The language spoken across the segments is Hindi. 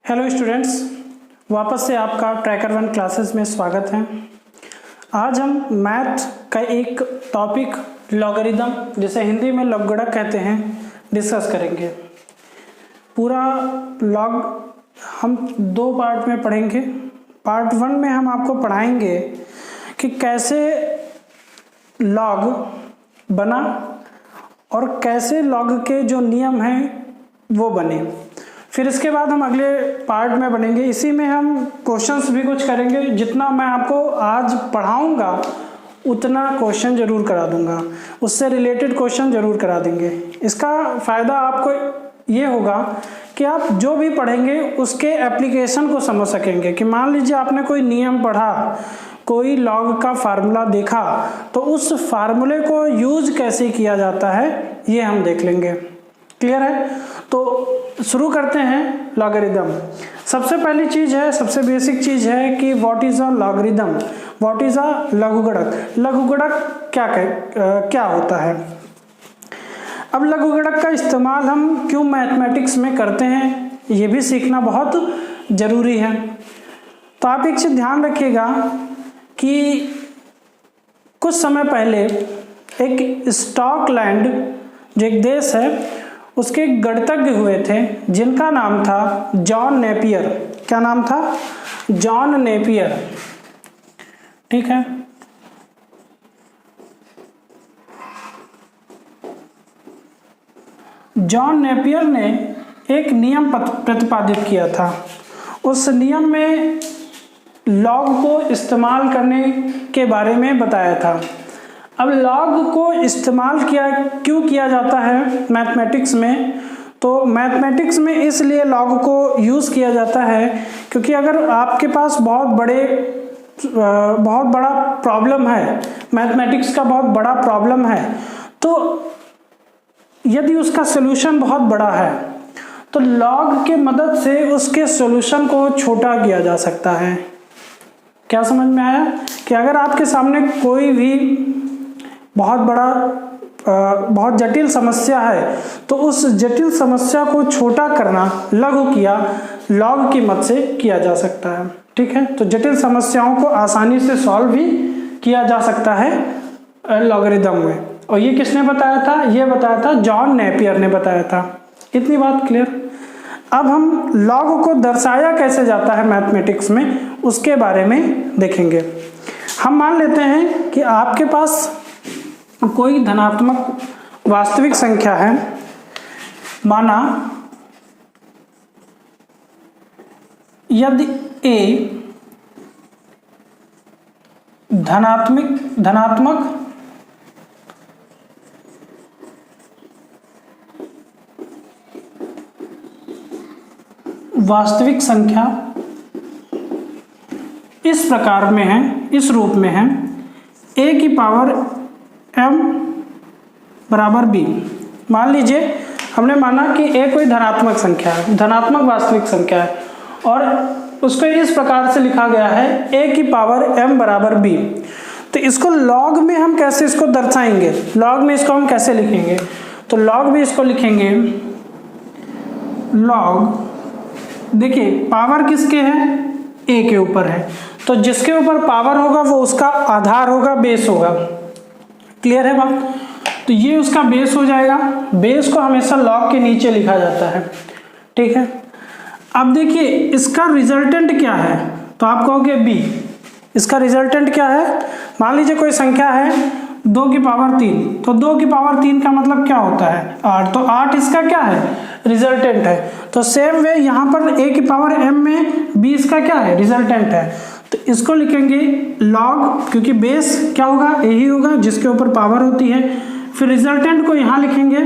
हेलो स्टूडेंट्स, वापस से आपका ट्रैकर वन क्लासेस में स्वागत है। आज हम मैथ का एक टॉपिक लॉगरिदम, जिसे हिंदी में लघुगणक कहते हैं, डिस्कस करेंगे। पूरा लॉग हम दो पार्ट में पढ़ेंगे। पार्ट वन में हम आपको पढ़ाएंगे कि कैसे लॉग बना और कैसे लॉग के जो नियम हैं वो बने। फिर इसके बाद हम अगले पार्ट में बनेंगे। इसी में हम क्वेश्चंस भी कुछ करेंगे। जितना मैं आपको आज पढ़ाऊंगा उतना क्वेश्चन जरूर करा दूंगा, उससे रिलेटेड क्वेश्चन जरूर करा देंगे। इसका फ़ायदा आपको ये होगा कि आप जो भी पढ़ेंगे उसके एप्लीकेशन को समझ सकेंगे। कि मान लीजिए आपने कोई नियम पढ़ा, कोई लॉग का फार्मूला देखा, तो उस फार्मूले को यूज कैसे किया जाता है ये हम देख लेंगे। क्लियर है? तो शुरू करते हैं लॉगरिदम। सबसे पहली चीज है, सबसे बेसिक चीज है कि what is a logarithm, what is a लघुगणक। लघुगणक क्या होता है। अब लघुगणक का इस्तेमाल हम क्यों मैथमेटिक्स में करते हैं ये भी सीखना बहुत जरूरी है। तो आप एक चीज ध्यान रखिएगा कि कुछ समय पहले एक स्कॉटलैंड जो एक देश है, उसके गणितज्ञ हुए थे जिनका नाम था जॉन नेपियर। क्या नाम था? John Napier. ठीक है। जॉन नेपियर ने एक नियम प्रतिपादित किया था। उस नियम में लॉग को इस्तेमाल करने के बारे में बताया था। अब लॉग को इस्तेमाल क्यों किया जाता है मैथमेटिक्स में? तो मैथमेटिक्स में इसलिए लॉग को यूज़ किया जाता है क्योंकि अगर आपके पास बहुत बड़ा प्रॉब्लम है, मैथमेटिक्स का बहुत बड़ा प्रॉब्लम है, तो यदि उसका सॉल्यूशन बहुत बड़ा है तो लॉग के मदद से उसके सॉल्यूशन को छोटा किया जा सकता है। क्या समझ में आया? कि अगर आपके सामने कोई भी बहुत जटिल समस्या है तो उस जटिल समस्या को छोटा करना, लघु किया, लॉग की मदद से किया जा सकता है। ठीक है। तो जटिल समस्याओं को आसानी से सॉल्व भी किया जा सकता है लॉगरिदम में। और ये किसने बताया था? ये बताया था जॉन नेपियर ने बताया था। इतनी बात क्लियर। अब हम लॉग को दर्शाया कैसे जाता है मैथमेटिक्स में उसके बारे में देखेंगे। हम मान लेते हैं कि आपके पास कोई धनात्मक वास्तविक संख्या है, माना यदि a धनात्मक वास्तविक संख्या इस प्रकार में है, इस रूप में है, a की पावर m बराबर b। मान लीजिए हमने माना कि a कोई धनात्मक संख्या है, धनात्मक वास्तविक संख्या है, और उसको इस प्रकार से लिखा गया है a की पावर m बराबर b। तो इसको लॉग में हम कैसे इसको दर्शाएंगे? लॉग में इसको हम कैसे लिखेंगे? तो लॉग में इसको लिखेंगे लॉग, देखिए पावर किसके है? a के ऊपर है, तो जिसके ऊपर पावर होगा वो उसका आधार होगा, बेस होगा। क्लियर है बात? तो ये उसका बेस हो जाएगा। बेस को हमेशा लॉग के नीचे लिखा जाता है। ठीक है। अब देखिए इसका रिजल्टेंट क्या है, तो आप कहोगे b। इसका रिजल्टेंट क्या है? मान लीजिए कोई संख्या है 2 की पावर 3, तो 2 की पावर 3 का मतलब क्या होता है? 8। तो 8 इसका क्या है? रिजल्टेंट है। तो सेम वे यहाँ पर a की पावर m में b इसका क्या है? रिजल्टेंट है। तो इसको लिखेंगे लॉग, क्योंकि बेस क्या होगा? यही होगा जिसके ऊपर पावर होती है। फिर रिजल्टेंट को यहाँ लिखेंगे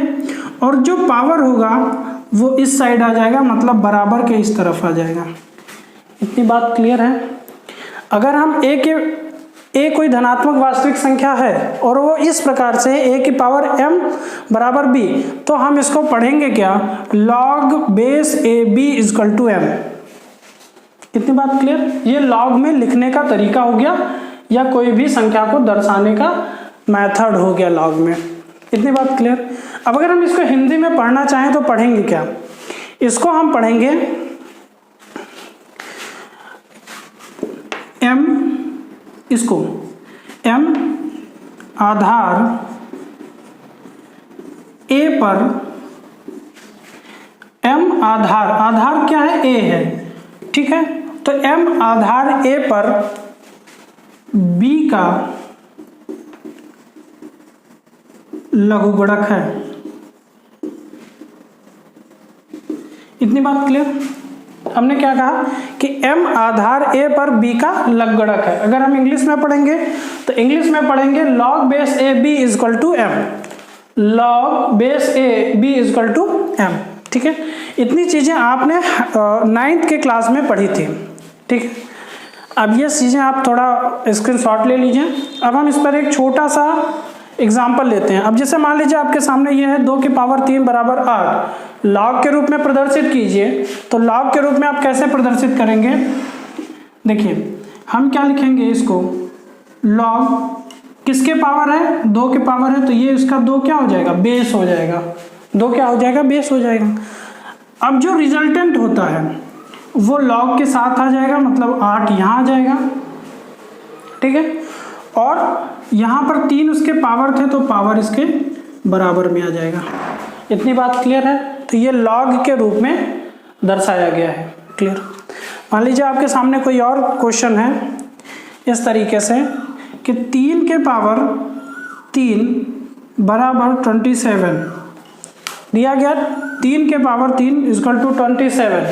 और जो पावर होगा वो इस साइड आ जाएगा, मतलब बराबर के इस तरफ आ जाएगा। इतनी बात क्लियर है? अगर हम a कोई धनात्मक वास्तविक संख्या है और वो इस प्रकार से a की पावर m बराबर b, तो हम इसको पढ़ेंगे क्या? Log base ab equal to m। इतनी बात क्लियर? ये लॉग में लिखने का तरीका हो गया, या कोई भी संख्या को दर्शाने का मेथड हो गया लॉग में। इतनी बात क्लियर? अब अगर हम इसको हिंदी में पढ़ना चाहें तो पढ़ेंगे क्या? इसको हम पढ़ेंगे इसको m आधार a पर, m आधार क्या है, a है, ठीक है। तो m आधार a पर b का लघुगणक है। इतनी बात क्लियर। हमने क्या कहा कि m आधार a पर b का लघुगणक है। अगर हम इंग्लिश में पढ़ेंगे तो इंग्लिश में पढ़ेंगे log base a b is equal to m, log base a b is equal to m, ठीक है। इतनी चीजें आपने 9th के क्लास में पढ़ी थी, ठीक है। अब ये चीजें आप थोड़ा स्क्रीनशॉट ले लीजिए। अब हम इस पर एक छोटा सा एग्जाम्पल लेते हैं। अब जैसे मान लीजिए आपके सामने ये है 2 की पावर 3 बराबर 8, लॉग के रूप में प्रदर्शित कीजिए। तो लॉग के रूप में आप कैसे प्रदर्शित करेंगे, देखिए हम क्या लिखेंगे इसको, लॉग किसके पावर है, 2 के पावर है, तो ये इसका 2 क्या हो जाएगा, बेस हो जाएगा, 2 क्या हो जाएगा, बेस हो जाएगा। अब जो रिजल्टेंट होता है वो लॉग के साथ आ जाएगा, मतलब 8 यहाँ आ जाएगा, ठीक है। और यहाँ पर 3 उसके पावर थे तो पावर इसके बराबर में आ जाएगा। इतनी बात क्लियर है। तो ये लॉग के रूप में दर्शाया गया है, क्लियर। मान लीजिए आपके सामने कोई और क्वेश्चन है इस तरीके से कि 3 के पावर 3 बराबर 27 दिया गया, 3 के पावर 3 इक्वल टू 27।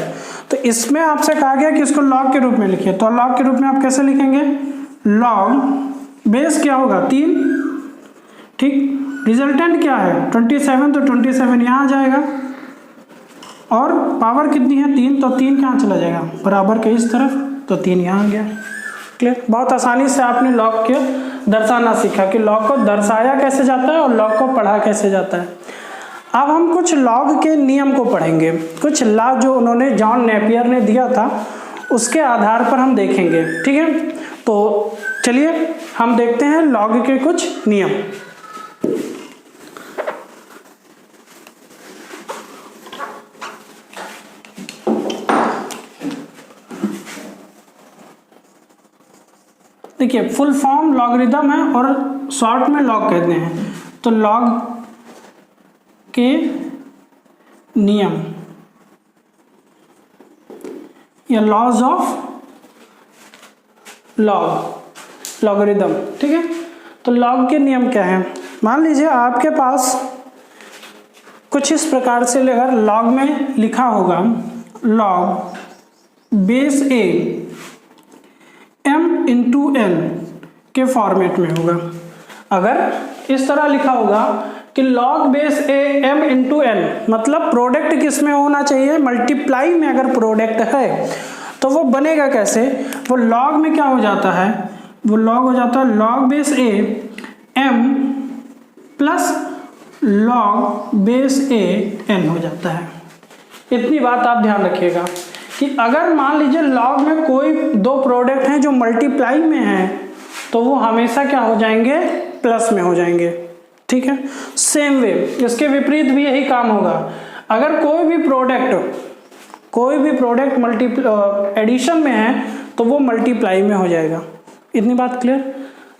तो इसमें आपसे कहा गया कि इसको लॉग के रूप में लिखिए। तो लॉग के रूप में आप कैसे लिखेंगे, लॉग बेस क्या होगा 3, ठीक, रिजल्टेंट क्या है 27, तो 27 यहाँ आ जाएगा, और पावर कितनी है 3, तो 3 कहाँ चला जाएगा, बराबर के इस तरफ, तो 3 यहाँ आ गया, क्लियर। बहुत आसानी से आपने लॉग के दर्शाना सीखा कि लॉग को दर्शाया कैसे जाता है और लॉग को पढ़ा कैसे जाता है। अब हम कुछ लॉग के नियम को पढ़ेंगे, कुछ लॉ जो उन्होंने जॉन नेपियर ने दिया था उसके आधार पर हम देखेंगे, ठीक है। तो चलिए हम देखते हैं लॉग के कुछ नियम। देखिए फुल फॉर्म लॉगरिथम है और शॉर्ट में लॉग कहते हैं। तो लॉग के नियम या लॉज ऑफ लॉगरिथम, ठीक है। तो लॉग के नियम क्या है, मान लीजिए आपके पास कुछ इस प्रकार से अगर लॉग में लिखा होगा log base a m into n के फॉर्मेट में होगा। अगर इस तरह लिखा होगा कि log base a m into n, मतलब प्रोडक्ट किस में होना चाहिए, मल्टीप्लाई में अगर प्रोडक्ट है तो वो बनेगा कैसे, वो log में क्या हो जाता है, वो log हो जाता है log base a m plus log base a n हो जाता है। इतनी बात आप ध्यान रखिएगा कि अगर मान लीजिए log में कोई 2 प्रोडक्ट हैं जो मल्टीप्लाई में हैं तो वो हमेशा क्या हो जाएंगे, प्लस में हो जाएंगे, ठीक है। सेम वे इसके विपरीत भी यही काम होगा। अगर कोई भी प्रोडक्ट एडिशन में है तो वो मल्टीप्लाई में हो जाएगा। इतनी बात क्लियर।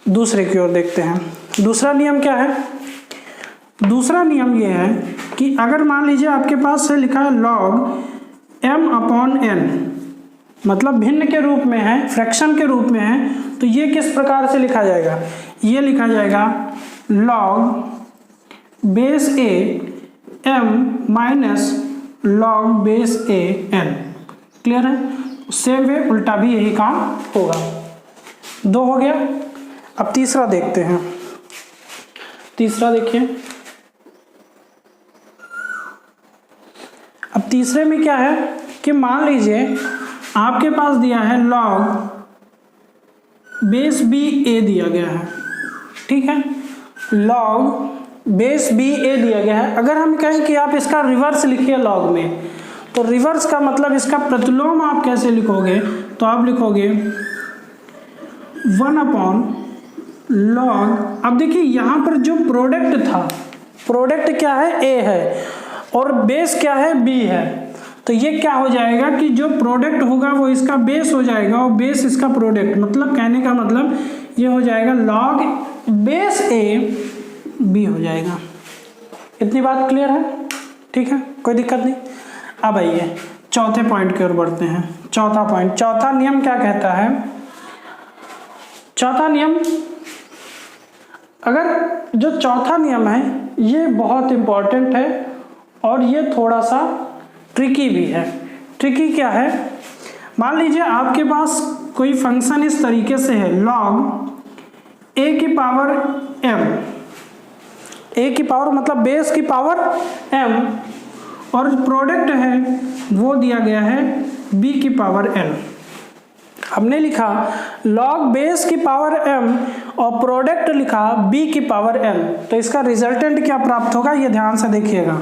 दूसरे की ओर देखते हैं। दूसरा नियम क्या है, दूसरा नियम ये है कि अगर मान लीजिए आपके पास से लिखा है log m अपॉन n, मतलब भिन्न के रूप में है, फ्रैक्शन के रूप में है, तो ये किस प्रकार से लिखा जाएगा, ये लिखा जाएगा log base a m minus log base a n। Clear है। सेम वे उल्टा भी यही काम होगा। 2 हो गया। अब तीसरा देखते हैं। तीसरा देखिए, अब तीसरे में क्या है कि मान लीजिए आपके पास दिया है log बेस b a दिया गया है, ठीक है, log बेस b a दिया गया है। अगर हम कहें कि आप इसका रिवर्स लिखिए log में, तो रिवर्स का मतलब इसका प्रतिलोम आप कैसे लिखोगे, तो आप लिखोगे 1 अपॉन log। अब देखिए यहाँ पर जो प्रोडक्ट था, प्रोडक्ट क्या है a है और बेस क्या है b है, तो ये क्या हो जाएगा कि जो प्रोडक्ट होगा वो इसका बेस हो जाएगा और बेस इसका प्रोडक्ट, मतलब कहने का मतलब ये हो जाएगा लॉग बेस ए बी हो जाएगा। इतनी बात क्लियर है? ठीक है, कोई दिक्कत नहीं। अब आइए चौथे पॉइंट की ओर बढ़ते हैं। चौथा पॉइंट, चौथा नियम क्या कहता है? चौथा नियम, अगर जो चौथा नियम है ये बहुत इंपॉर्टेंट है और ये थोड़ा सा ट्रिकी भी है। ट्रिकी क्या है? मान लीजिए आपके पास कोई फंक्शन इस तरीके से है, log a की पावर m, a की पावर मतलब बेस की पावर m, और प्रोडक्ट है वो दिया गया है b की पावर n। हमने लिखा log बेस की पावर m और प्रोडक्ट लिखा b की पावर n, तो इसका रिजल्टेंट क्या प्राप्त होगा ये ध्यान से देखिएगा।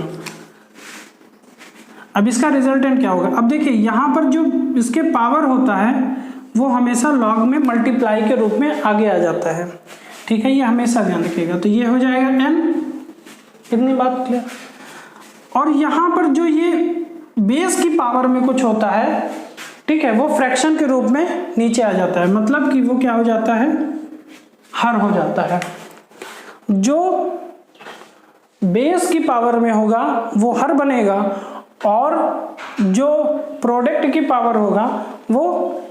अब इसका रिजल्टेंट क्या होगा? अब देखिए यहाँ पर जो इसके पावर होता है वो हमेशा log में मल्टीप्लाई के रूप में आगे आ जाता है। ठीक है, ये हमेशा ध्यान रखिएगा। तो ये हो जाएगा n, इतनी बात क्लियर। और यहाँ पर जो ये बेस की पावर में कुछ होता है, ठीक है, वो फ्रैक्शन के रूप में नीचे आ जाता है, मतलब कि वो क्या हो जाता है? हर हो जाता है। जो बेस की पावर में होगा वो हर बनेगा और जो प्रोडक्ट की पावर होगा वो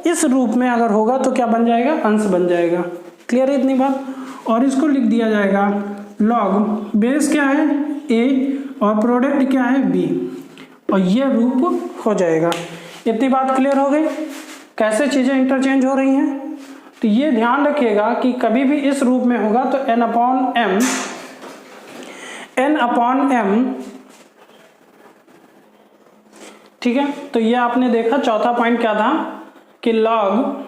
इस रूप में अगर होगा तो क्या बन जाएगा? अंश बन जाएगा। क्लियर है इतनी बात? और इसको लिख दिया जाएगा log बेस क्या है a और प्रोडक्ट क्या है b, और ये रूप हो जाएगा। इतनी बात क्लियर हो गई? कैसे चीजें इंटरचेंज हो रही हैं? तो ये ध्यान रखिएगा कि कभी भी इस रूप में होगा तो n अपॉन m, ठीक है। तो ये आपने देखा चौथा पॉइंट क्या था कि log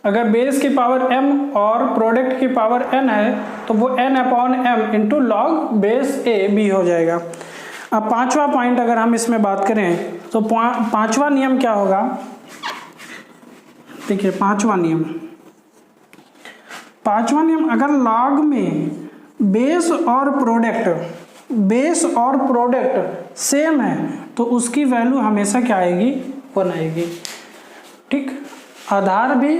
अगर बेस की पावर m और प्रोडक्ट की पावर n है तो वो n upon m into log base a b हो जाएगा। अब पांचवा पॉइंट अगर हम इसमें बात करें तो पांचवा नियम क्या होगा? देखिए पांचवा नियम अगर log में बेस और प्रोडक्ट सेम है तो उसकी वैल्यू हमेशा क्या आएगी? 1 आएगी। ठीक, आधार भी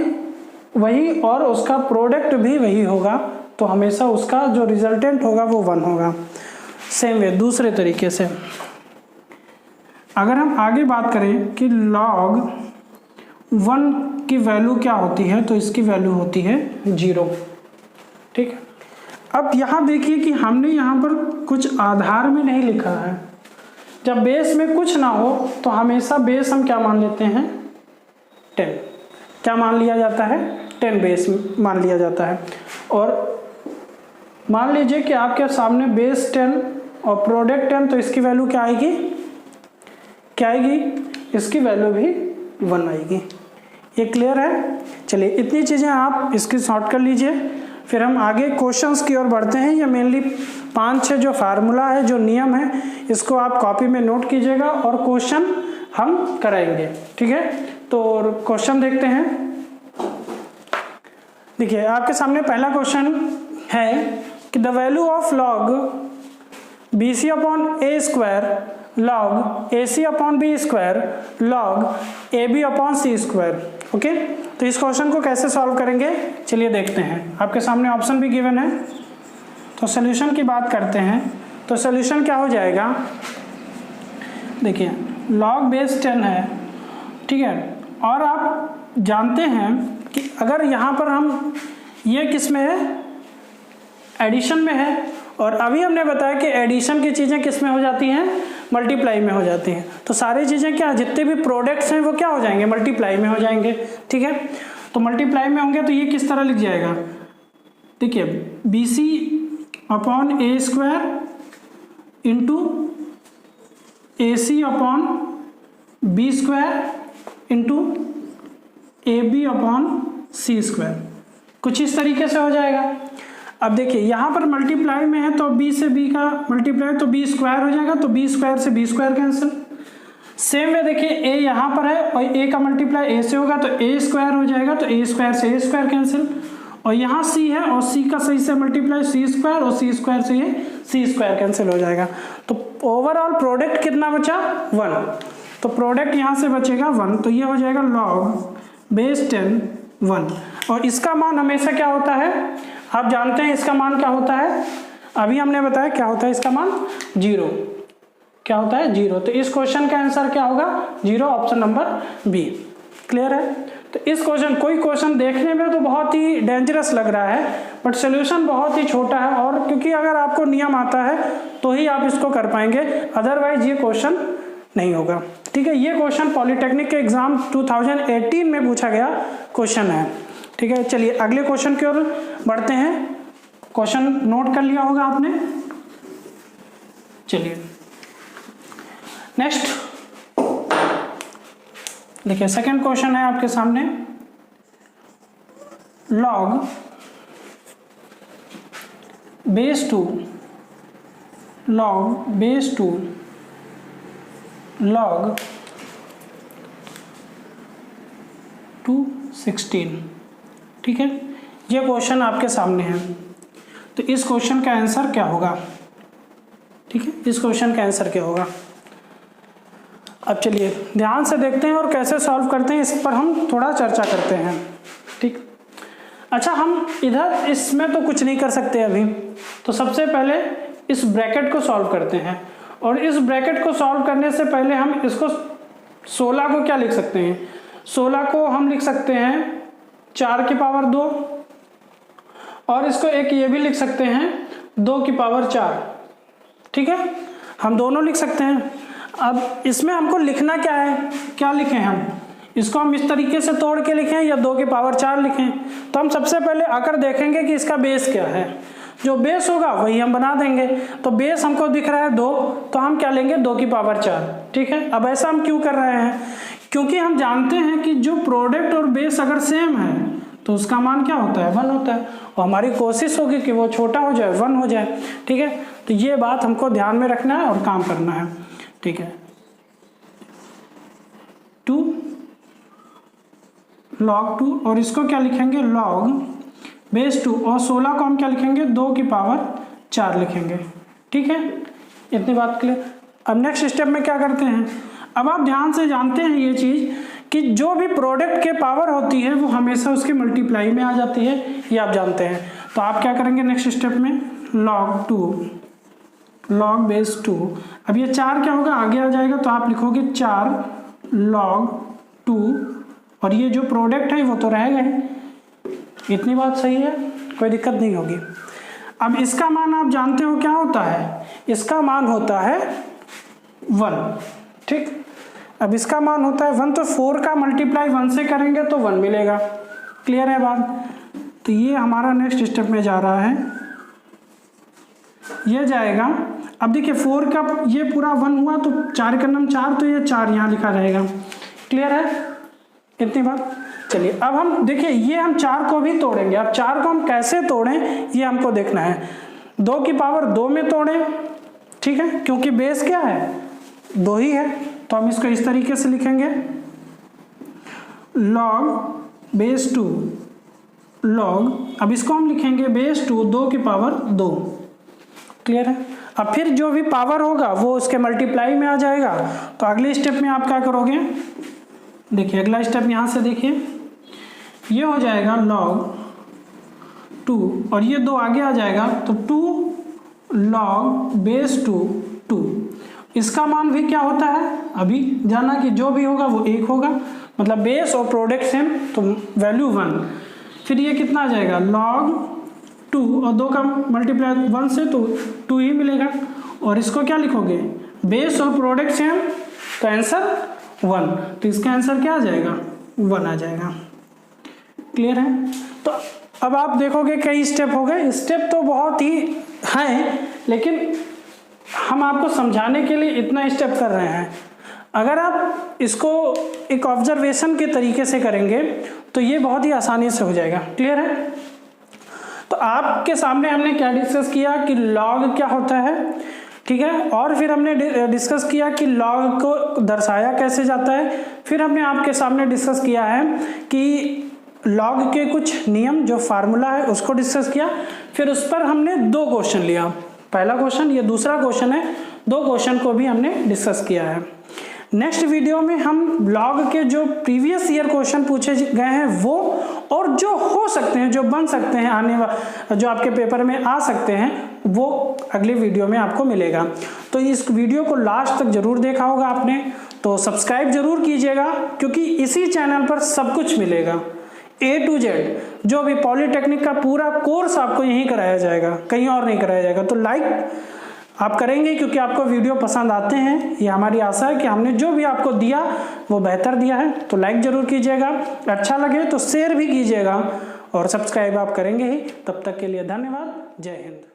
वही और उसका प्रोडक्ट भी वही होगा तो हमेशा उसका जो रिजल्टेंट होगा वो 1 होगा। सेम वे दूसरे तरीके से अगर हम आगे बात करें कि log 1 की वैल्यू क्या होती है तो इसकी वैल्यू होती है 0। ठीक, अब यहाँ देखिए कि हमने यहाँ पर कुछ आधार में नहीं लिखा है। जब बेस में कुछ ना हो तो हमेशा बेस हम क्या मान लेते हैं? 10। क्या मान लिया जाता है? 10 बेस मान लिया जाता है। और मान लीजिए कि आपके सामने बेस 10 और प्रोडक्ट 10, तो इसकी वैल्यू क्या आएगी? इसकी वैल्यू भी 1 आएगी। ये क्लियर है? चलिए इतनी चीज़ें आप इसकी शॉर्ट कर लीजिए, फिर हम आगे क्वेश्चंस की ओर बढ़ते हैं। ये मेनली 5-6 जो फार्मूला है, जो नियम है, इसको आप कॉपी में नोट कीजिएगा और क्वेश्चन हम कराएंगे। ठीक है, तो क्वेश्चन देखते हैं। देखिए आपके सामने पहला क्वेश्चन है कि the value of log BC upon A square log AC upon B square log AB upon C square. Okay, तो इस क्वेश्चन को कैसे सॉल्व करेंगे चलिए देखते हैं। आपके सामने ऑप्शन भी गिवन है, तो सॉल्यूशन की बात करते हैं। तो सॉल्यूशन क्या हो जाएगा? देखिए लॉग बेस 10 है, ठीक है, और आप जानते हैं कि अगर यहाँ पर हम ये किस में है? एडिशन में है, और अभी हमने बताया कि एडिशन की चीज़ें किस में हो जाती हैं? मल्टीप्लाई में हो जाती हैं। तो सारी चीज़ें क्या, जितने भी प्रोडक्ट्स हैं वो क्या हो जाएंगे? मल्टीप्लाई में हो जाएंगे। ठीक है, तो मल्टीप्लाई में होंगे तो ये किस तरह लिख जाएगा? देखिए BC upon A square into AC upon B square into AB upon C square, कुछ इस तरीके से हो जाएगा। अब देखिए यहाँ पर मल्टीप्लाई में है तो b से b का मल्टीप्लाई तो b स्क्वायर हो जाएगा, तो b स्क्वायर से b स्क्वायर कैंसिल। सेम में देखिए a यहाँ पर है और a का मल्टीप्लाई a से होगा तो a स्क्वायर हो जाएगा, तो a स्क्वायर से a स्क्वायर कैंसिल। और यहाँ c है और c का सही से मल्टीप्लाई c स्क्वायर और c स्क्वायर से ये c स्क्वायर कैंसिल हो जाएगा। तो ओवरऑल प्रोडक्ट कितना बचा? 1। तो प्रोडक्ट यहाँ से बचेगा 1, तो ये हो जाएगा लॉग बेस 10 1। और इसका मान हमेशा क्या होता है, आप जानते हैं इसका मान क्या होता है, अभी हमने बताया क्या होता है इसका मान 0, क्या होता है 0। तो इस क्वेश्चन का आंसर क्या होगा 0, ऑप्शन नंबर बी। क्लियर है। तो इस क्वेश्चन, कोई क्वेश्चन देखने में तो बहुत ही डेंजरस लग रहा है बट सोल्यूशन बहुत ही छोटा है, और क्योंकि अगर आपको नियम आता है तो ही आप इसको कर पाएंगे, अदरवाइज ये क्वेश्चन नहीं होगा। ठीक है, ये क्वेश्चन पॉलिटेक्निक के एग्जाम 2018 में पूछा गया क्वेश्चन है। ठीक है, चलिए अगले क्वेश्चन की ओर बढ़ते हैं। क्वेश्चन नोट कर लिया होगा आपने। चलिए नेक्स्ट देखिए, सेकंड क्वेश्चन है आपके सामने, log base 2 log base 2 log 216। ठीक है, ये क्वेश्चन आपके सामने है, तो इस क्वेश्चन का आंसर क्या होगा। ठीक है, इस क्वेश्चन का आंसर क्या होगा। अब चलिए ध्यान से देखते हैं और कैसे सॉल्व करते हैं, इस पर हम थोड़ा चर्चा करते हैं। ठीक, अच्छा हम इधर इसमें तो कुछ नहीं कर सकते अभी, तो सबसे पहले इस ब्रैकेट को सॉल्व करते हैं, और इस ब्रैकेट को सॉल्व करने से पहले हम इसको 16 को क्या लिख सकते हैं, 16 को हम लिख सकते हैं 4 की पावर 2, और इसको एक ये भी लिख सकते हैं 2 की पावर 4। ठीक है, हम दोनों लिख सकते हैं। अब इसमें हमको लिखना क्या है, क्या लिखें हम, इसको हम इस तरीके से तोड़ के लिखें या 2 की पावर 4 लिखें। तो हम सबसे पहले आकर देखेंगे कि इसका बेस क्या है, जो बेस होगा वही हम बना देंगे। तो बेस हमको दिख रहा है 2, तो हम क्या लेंगे 2 की पावर 4। ठीक है, अब ऐसा हम क्यों कर रहे हैं, क्योंकि हम जानते हैं कि जो प्रोडक्ट और बेस अगर सेम है तो उसका मान क्या होता है 1 होता है, और हमारी कोशिश होगी कि वो छोटा हो जाए 1 हो जाए। ठीक है, तो ये बात हमको ध्यान में रखना है और काम करना है। ठीक है, 2 log 2, और इसको क्या लिखेंगे log बेस 2, और 16 को हम क्या लिखेंगे 2 की पावर 4 लिखेंगे। ठीक है, इतनी बात क्लियर। अब नेक्स्ट स्टेप में क्या करते हैं, अब आप ध्यान से जानते हैं ये चीज़ कि जो भी प्रोडक्ट के पावर होती है वो हमेशा उसकी मल्टीप्लाई में आ जाती है, ये आप जानते हैं। तो आप क्या करेंगे नेक्स्ट स्टेप में log 2 log बेस 2, अब ये 4 क्या होगा आगे आ जाएगा, तो आप लिखोगे 4 log 2, और ये जो प्रोडक्ट है वो तो रहेगा ही। इतनी बात सही है, कोई दिक्कत नहीं होगी। अब इसका मान आप जानते हो क्या होता है, इसका मान होता है 1। ठीक, अब इसका मान होता है 1, तो 4 का मल्टीप्लाई 1 से करेंगे तो 1 मिलेगा। क्लियर है बात। तो ये हमारा नेक्स्ट स्टेप में जा रहा है, ये जाएगा। अब देखिए 4 का ये पूरा 1 हुआ तो 4 का नाम 4, तो ये 4 यहाँ लिखा रहेगा। क्लियर है इतनी बात। चलिए अब हम देखिए ये हम 4 को भी तोड़ेंगे। अब 4 को हम कैसे तोड़ें ये हमको देखना है। 2 की पावर 2 में तोड़ें, ठीक है, क्योंकि बेस क्या है 2 ही है, तो हम इसको इस तरीके से लिखेंगे log बेस 2 log, अब इसको हम लिखेंगे बेस 2 2 की पावर 2। क्लियर है। अब फिर जो भी पावर होगा वो उसके मल्टीप्लाई में आ जाएगा। तो अगले स्टेप में आप क्या करोगे, देखिए अगला स्टेप यहाँ से देखिए, ये हो जाएगा log 2 और ये 2 आगे आ जाएगा, तो 2 log बेस 2 2। इसका मान भी क्या होता है, अभी जाना कि जो भी होगा वो 1 होगा, मतलब बेस और प्रोडक्ट सेम, तो वैल्यू 1। फिर ये कितना आ जाएगा log 2 और 2 का मल्टीप्लाई 1 से तो 2 ही मिलेगा। और इसको क्या लिखोगे, बेस और प्रोडक्ट सेम, तो आंसर 1, तो इसका आंसर क्या आ जाएगा 1 आ जाएगा। क्लियर है। तो अब आप देखोगे कई स्टेप हो गए, स्टेप तो बहुत ही हैं लेकिन हम आपको समझाने के लिए इतना स्टेप कर रहे हैं। अगर आप इसको एक ऑब्जर्वेशन के तरीके से करेंगे तो ये बहुत ही आसानी से हो जाएगा। क्लियर है। तो आपके सामने हमने क्या डिस्कस किया कि लॉग क्या होता है, ठीक है, और फिर हमने डिस्कस किया कि लॉग को दर्शाया कैसे जाता है। फिर हमने आपके सामने डिस्कस किया है कि लॉग के कुछ नियम जो फार्मूला है उसको डिस्कस किया। फिर उस पर हमने 2 क्वेश्चन लिया, पहला क्वेश्चन, ये दूसरा क्वेश्चन है, 2 क्वेश्चन को भी हमने डिस्कस किया है। नेक्स्ट वीडियो में हम लॉग के जो प्रीवियस ईयर क्वेश्चन पूछे गए हैं वो, और जो हो सकते हैं, जो बन सकते हैं आने वाले, जो आपके पेपर में आ सकते हैं, वो अगली वीडियो में आपको मिलेगा। तो इस वीडियो को लास्ट तक जरूर देखा होगा आपने, तो सब्सक्राइब जरूर कीजिएगा, क्योंकि इसी चैनल पर सब कुछ मिलेगा A to Z। जो भी पॉलिटेक्निक का पूरा कोर्स आपको यहीं कराया जाएगा, कहीं और नहीं कराया जाएगा। तो लाइक आप करेंगे क्योंकि आपको वीडियो पसंद आते हैं, ये हमारी आशा है कि हमने जो भी आपको दिया वो बेहतर दिया है। तो लाइक जरूर कीजिएगा, अच्छा लगे तो शेयर भी कीजिएगा, और सब्सक्राइब आप करेंगे ही। तब तक के लिए धन्यवाद, जय हिंद।